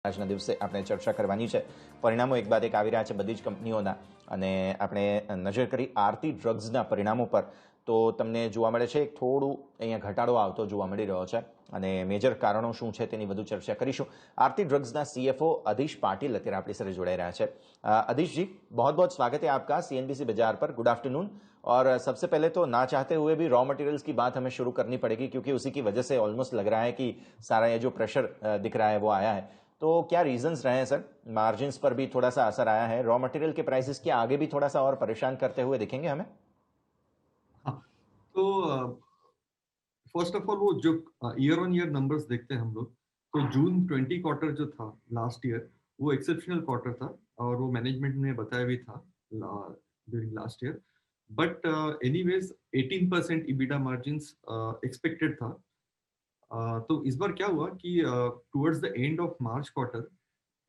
આજના દિવસે આપણે ચર્ચા કરવાની છે. પરિણામો એક બાદ એક આવી રહ્યા છે બધી જ કંપનીઓના, અને આપણે નજર કરી આરતી ડ્રગ્સના પરિણામો પર, તો તમને જોવા મળે છે થોડું અહીંયા ઘટાડો આવતો જોવા મળી રહ્યો છે, અને મેજર કારણો શું છે તેની વધુ ચર્ચા કરીશું. आरती ड्रग्स ना सीएफओ अधीश पाटिल અત્યારે આપણી સાથે જોડાઈ રહ્યા છે. अधीश जी, बहुत बहुत स्वागत है आपका सीएनबीसी बाजार पर. Good afternoon. और सबसे पहले तो ना चाहते हुए भी रॉ मटेरियल्स की बात हमें शुरू करनी पड़ेगी, क्योंकि उसी की वजह से ऑलमोस्ट लग रहा है कि सारा ये जो प्रेशर दिख रहा है वो आया है. तो क्या रीजंस रहे हैं सर? मार्जिन्स पर भी थोड़ा सा असर आया है, रॉ मटेरियल के प्राइसेस के आगे भी थोड़ा सा और परेशान करते हुए दिखेंगे हमें? हाँ, तो फर्स्ट ऑफ ऑल वो जो ईयर ऑन ईयर नंबर्स देखते हैं हम लोग, तो जून 20 क्वार्टर जो था लास्ट ईयर, वो एक्सेप्शनल क्वार्टर था और वो मैनेजमेंट ने बताया भी था during last year. But anyways 18% EBITDA margins expected था. तो इस बार क्या हुआ कि towards the end of March quarter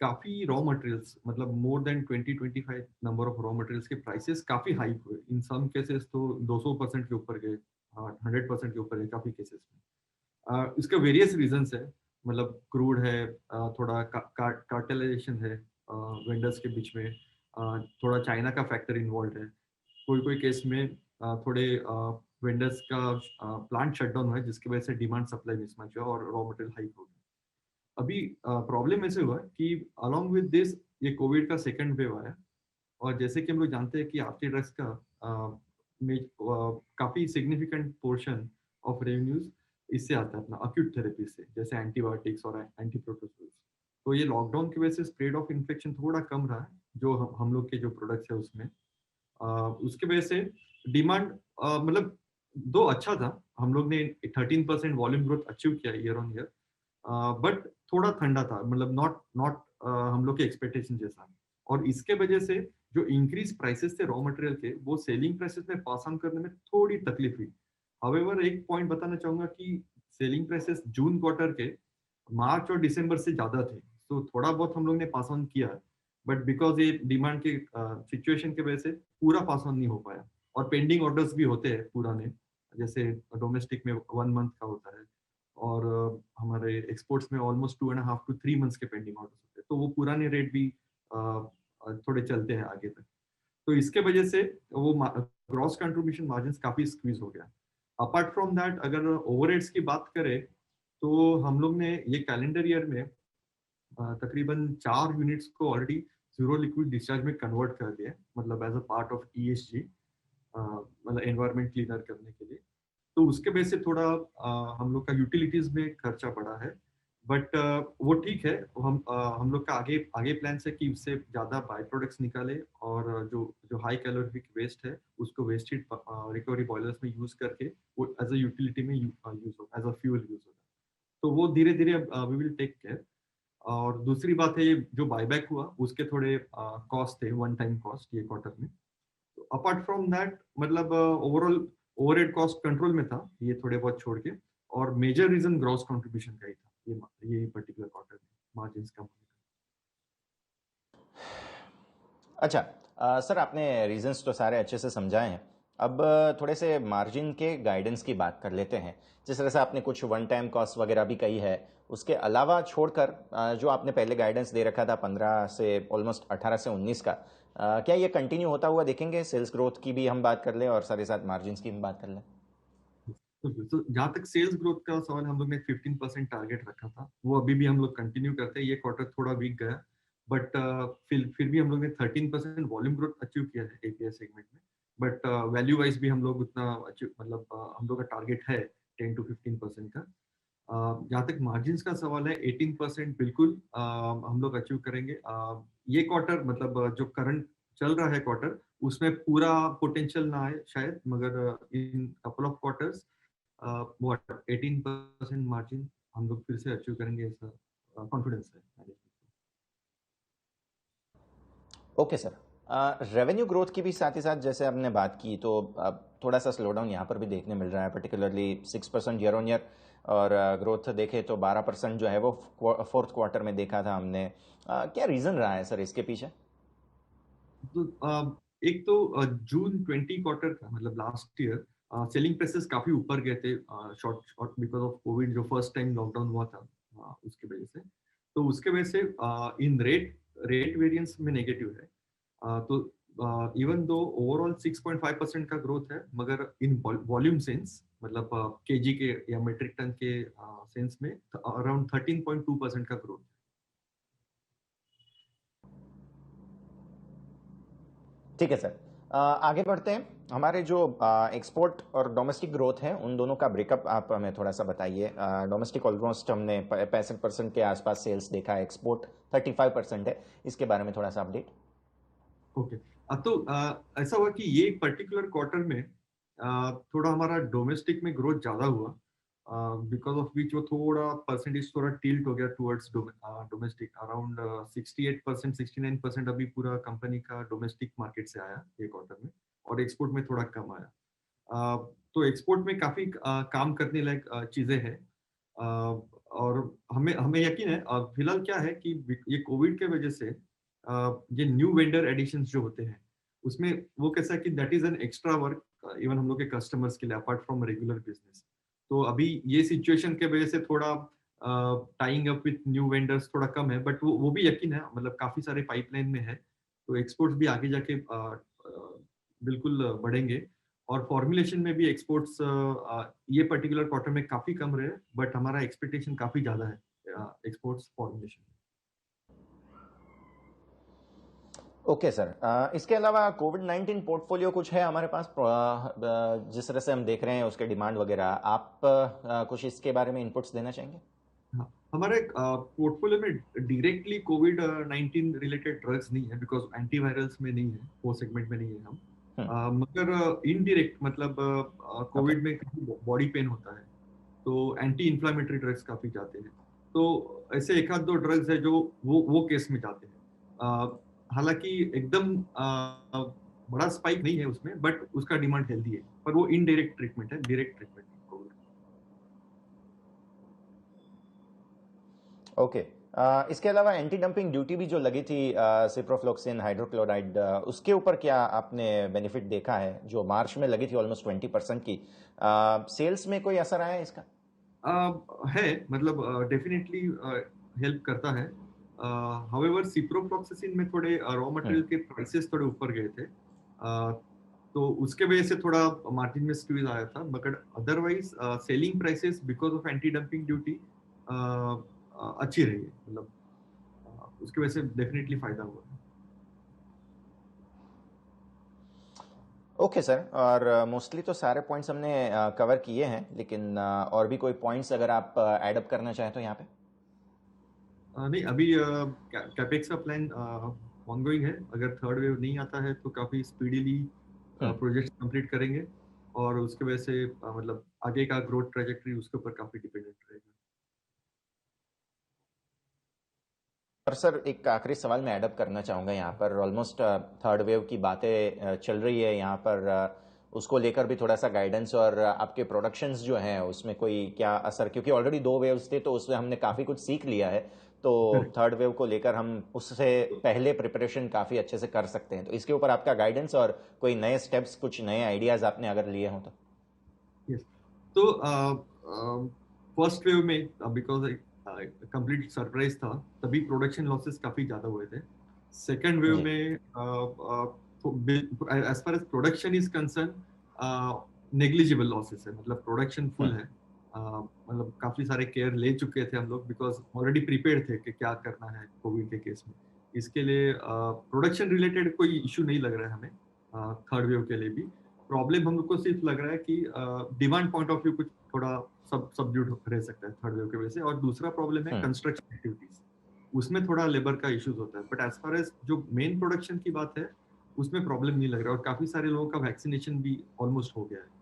काफी रॉ मटेरियल्स, मतलब more than 20-25 number of raw materials के प्राइसेस काफी हाइक हुए. इन सम केसेस तो 200% के ऊपर गए, 100% के ऊपर है काफी केसेस में. इसके वेरियस रीजंस है, मतलब क्रूड है, थोड़ा कार्टेलाइजेशन है वेंडर्स के बीच में, थोड़ा चाइना का फैक्टर इन्वॉल्व है. कोई कोई केस में थोड़े वेंडर्स का प्लांट शटडाउन हुआ है, जिसकी वजह से डिमांड सप्लाई मिसमैच हुआ और रॉ मटेरियल हाइक हो गया. अभी प्रॉब्लम ऐसे हुआ कि अलोंग विद दिस ये कोविड का सेकंड वेव आया, और जैसे कि हम लोग जानते हैं कि आरती ड्रग्स का काफी सिग्निफिकेंट पोर्शन ऑफ रेवेन्यूज इससे आता है अपना अक्यूट थेरेपी से, जैसे एंटीबायोटिक्स और एंटीप्रोटोजोल्स. तो ये लॉकडाउन की वजह से स्प्रेड ऑफ इन्फेक्शन थोड़ा कम रहा है जो हम लोग के जो प्रोडक्ट्स है उसमें. उसके वजह से डिमांड मतलब दो अच्छा था, हम लोग ने 13% वॉल्यूम ग्रोथ अचीव किया ईयर ऑन ईयर, बट थोड़ा ठंडा था, मतलब नॉट हम लोग के एक्सपेक्टेशन जैसा. और इसके वजह से जो इंक्रीज प्राइसेस थे रॉ मटेरियल के, वो सेलिंग प्राइसेस में पास ऑन करने में थोड़ी तकलीफ हुई. हाउएवर एक पॉइंट बताना चाहूंगा कि सेलिंग प्राइसेस जून क्वार्टर के मार्च और दिसंबर से ज्यादा थे, तो थोड़ा बहुत हम लोग ने पास ऑन किया, बट बिकॉज ये डिमांड के सिचुएशन की वजह से पूरा पास ऑन नहीं हो पाया. और पेंडिंग ऑर्डर्स भी होते हैं पुराने, जैसे डोमेस्टिक में 1 मंथ का होता है, और हमारे एक्सपोर्ट्स में ऑलमोस्ट 2.5 to 3 मंथ्स के पेंडिंग ऑर्डर्स होते हैं, तो वो पुराने रेट भी थोड़े चलते हैं आगे तक. तो इसके वजह से वो ग्रॉस कंट्रीब्यूशन मार्जिन काफी स्क्वीज हो गया. अपार्ट फ्रॉम दैट, अगर ओवरहेड्स की बात करें तो हम लोग ने ये कैलेंडर ईयर में तकरीबन 4 यूनिट्स को ऑलरेडी जीरो लिक्विड डिस्चार्ज में कन्वर्ट कर दिया, मतलब as a part of ESG, मतलब एनवायरमेंट क्लीनर करने के लिए. तो उसके वजह से थोड़ा हम लोग का यूटिलिटीज में खर्चा बढ़ा है, बट वो ठीक है. हम लोग का आगे प्लान है कि उससे ज्यादा बाय प्रोडक्ट्स निकाले, और जो हाई कैलोरिफिक वेस्ट है उसको वेस्ट हीट रिकवरी बॉयलर्स में यूज करके वो एज अ यूटिलिटी में यूज हो, एज अ फ्यूल यूज होगा. तो वो धीरे धीरे वी विल टेक केयर. और दूसरी बात है, ये जो बायबैक हुआ उसके थोड़े कॉस्ट थे, वन टाइम कॉस्ट ये क्वार्टर में. अपार्ट फ्रॉम दैट, मतलब ओवरऑल ओवरहेड कॉस्ट कंट्रोल में था, ये थोड़े बहुत छोड़ के. और मेजर रीजन ग्रॉस कंट्रीब्यूशन का ही था ये पर्टिकुलर क्वार्टर में मार्जिन्स कम होने का. अच्छा, सर आपने रीजंस तो सारे अच्छे से समझाए हैं. अब थोड़े से मार्जिन के गाइडेंस की बात कर लेते हैं. जिस तरह से आपने कुछ वन टाइम कॉस्ट वगैरह भी कही है, उसके अलावा छोड़कर जो आपने पहले गाइडेंस दे रखा था 15 से ऑलमोस्ट 18 से 19 का, क्या ये कंटिन्यू होता हुआ देखेंगे? सेल्स ग्रोथ की भी हम बात कर लें और साथ ही साथ मार्जिन्स की भी बात कर लें. तो जहाँ तक सेल्स ग्रोथ का सवाल, हम लोग ने 15% टारगेट रखा था, वो अभी भी हम लोग कंटिन्यू करते हैं. ये क्वार्टर थोड़ा वीक गया, बट फिर भी हम लोग ने 13% वॉल्यूम ग्रोथ अचीव किया है API सेगमेंट में. बट वैल्यू वाइज भी हम लोग उतना अचीव, मतलब हम लोग का टारगेट है 10 to 15% का. जहाँ तक मार्जिन्स का सवाल है, 18% बिल्कुल हम लोग अचीव करेंगे. ये क्वार्टर, मतलब जो करंट चल रहा है क्वार्टर, उसमें पूरा पोटेंशियल ना आए शायद, मगर इन कपल ऑफ क्वार्टर्स वो 18% मार्जिन हम लोग फिर से अचीव करेंगे, ऐसा कॉन्फिडेंस है. Okay sir. रेवेन्यू ग्रोथ की भी साथ ही साथ जैसे आपने बात की, तो अब थोड़ा सा स्लो डाउन यहाँ पर भी देखने मिल रहा है, पर्टिकुलरली 6% ईयर ऑन ईयर, और ग्रोथ देखे तो 12% जो है वो फोर्थ क्वार्टर में देखा था हमने. क्या रीज़न रहा है सर इसके पीछे? तो एक तो जून 20 क्वार्टर का, मतलब लास्ट ईयर सेलिंग प्राइसेस काफी ऊपर गए थे, शॉर्ट बिकॉज ऑफ कोविड, जो फर्स्ट टाइम लॉकडाउन हुआ था उसकी वजह से. तो उसके वजह से इन रेट वेरिएंस में नेगेटिव है। तो इवन दो ओवरऑल 6.5% का ग्रोथ है, मगर इन वॉल्यूम सेंस मतलब केजी के या मेट्रिक टन के सेंस में अराउंड 13.2% का ग्रोथ। ठीक है सर, आगे बढ़ते हैं। हमारे जो एक्सपोर्ट और डोमेस्टिक ग्रोथ है उन दोनों का ब्रेकअप आप हमें थोड़ा सा बताइए। डोमेस्टिक ऑलमोस्ट हमने 65% के आसपास सेल्स देखा है, एक्सपोर्ट 35% है, इसके बारे में थोड़ा सा अपडेट। ओके। तो ऐसा हुआ कि ये पर्टिकुलर क्वार्टर में थोड़ा हमारा डोमेस्टिक में ग्रोथ ज्यादा हुआ, बिकॉज ऑफ विच वो थोड़ा परसेंटेज थोड़ा टिल्ट हो गया टुवर्ड्स डोमेस्टिक। अराउंड 68% 69% अभी पूरा कंपनी का डोमेस्टिक मार्केट से आया ये क्वार्टर में, और एक्सपोर्ट में थोड़ा कम आया। तो एक्सपोर्ट में काफी काम करने लायक चीजें हैं। और हमें हमें यकीन है, फिलहाल क्या है कि ये कोविड के वजह से ये न्यू वेंडर एडिशंस जो होते हैं उसमें वो कैसा है कि that is an extra work even हम लोग के कस्टमर्स के लिए अपार्ट फ्रॉम रेगुलर बिजनेस। तो अभी ये सिचुएशन के वजह से थोड़ा tying up with new vendors थोड़ा कम है, बट वो भी यकीन है, मतलब काफी सारे पाइपलाइन में है। तो एक्सपोर्ट्स भी आगे जाके बिल्कुल बढ़ेंगे। और फॉर्मुलेशन में भी एक्सपोर्ट्स ये पर्टिकुलर क्वार्टर में काफी कम रहे, बट हमारा एक्सपेक्टेशन काफी ज्यादा है एक्सपोर्ट्स फॉर्मुलेशन। ओके सर, इसके अलावा कोविड-19 पोर्टफोलियो कुछ है हमारे पास, जिस तरह से हम देख रहे हैं उसके डिमांड वगैरह, आप कुछ इसके बारे में इनपुट्स देना चाहेंगे? हाँ, हमारे पोर्टफोलियो में डायरेक्टली कोविड 19 रिलेटेड ड्रग्स नहीं है, बिकॉज एंटीवायरल्स में नहीं है, वो सेगमेंट में नहीं है हम। मगर इनडायरेक्ट मतलब ओके। कोविड में बॉडी पेन होता है तो एंटी इन्फ्लामेटरी ड्रग्स काफी जाते हैं। तो ऐसे एक आध दो ड्रग्स है जो वो केस में जाते हैं। हालांकि एकदम बड़ा स्पाइक नहीं है उसमें, बट उसका डिमांड हेल्दी है, पर वो इनडायरेक्ट ट्रीटमेंट है, डायरेक्ट ट्रीटमेंट नहीं कोविड। ओके, इसके अलावा एंटी डंपिंग ड्यूटी भी जो लगी थी सिप्रोफ्लोक्सिन हाइड्रोक्लोराइड, उसके ऊपर क्या आपने बेनिफिट देखा है? जो मार्च में लगी थी ऑलमोस्ट 20% की, सेल्स में कोई असर आया है इसका? है, मतलब डेफिनेटली हेल्प करता है। हाउएवर सिप्रोफ्लॉक्सासिन में थोड़े रॉ मटेरियल के प्राइसेस थोड़े ऊपर गए थे, तो उसके वजह से थोड़ा मार्जिन में स्क्वीज आया था, मगर otherwise selling prices because of anti dumping duty अच्छी रही है, मतलब उसकी वजह से डेफिनेटली फायदा हुआ है। ओके सर, और मोस्टली तो सारे पॉइंट्स हमने कवर किए हैं, लेकिन और भी कोई पॉइंट्स अगर आप ऐड अप करना चाहें तो यहाँ पे। नहीं, अभी कैपेक्स का प्लान ऑनगोइंग है। अगर थर्ड वेव नहीं आता है तो काफी स्पीडीली प्रोजेक्ट कंप्लीट करेंगे, और उसके वजह से मतलब आगे का ग्रोथ ट्रेजेक्टरी उसके ऊपर काफी डिपेंडेंट रहेगा। और सर एक आखिरी सवाल मैं ऐडअप करना चाहूँगा यहाँ पर। ऑलमोस्ट थर्ड वेव की बातें चल रही है यहाँ पर, उसको लेकर भी थोड़ा सा गाइडेंस, और आपके प्रोडक्शंस जो हैं उसमें कोई क्या असर, क्योंकि ऑलरेडी 2 वेव्स थे तो उसमें हमने काफ़ी कुछ सीख लिया है, तो थर्ड वेव को लेकर हम उससे पहले प्रिपरेशन काफ़ी अच्छे से कर सकते हैं, तो इसके ऊपर आपका गाइडेंस और कोई नए स्टेप्स, कुछ नए आइडियाज़ आपने अगर लिए हों तो। यस, तो फर्स्ट वेव में बिकॉज कंप्लीट सरप्राइज था, तभी प्रोडक्शन लॉसेस काफी ज्यादा हुए थे। सेकेंड वेव जी। में as far as production is concern negligible losses है, मतलब प्रोडक्शन फुल है। मतलब काफी सारे केयर ले चुके थे हम लोग, बिकॉज ऑलरेडी प्रिपेयर थे कि क्या करना है कोविड के केस में। इसके लिए प्रोडक्शन रिलेटेड कोई इशू नहीं लग रहा है हमें थर्ड वेव के लिए भी। प्रॉब्लम हम लोग को सिर्फ लग रहा है कि डिमांड पॉइंट ऑफ व्यू कुछ थोड़ा सबड्यूड रह सकता है थर्ड वेव की वजह से। और दूसरा प्रॉब्लम है कंस्ट्रक्शन एक्टिविटीज, उसमें थोड़ा लेबर का इश्यूज होता है, बट एज फार एज जो मेन प्रोडक्शन की बात है उसमें प्रॉब्लम नहीं लग रहा है, और काफी सारे लोगों का वैक्सीनेशन भी ऑलमोस्ट हो गया है।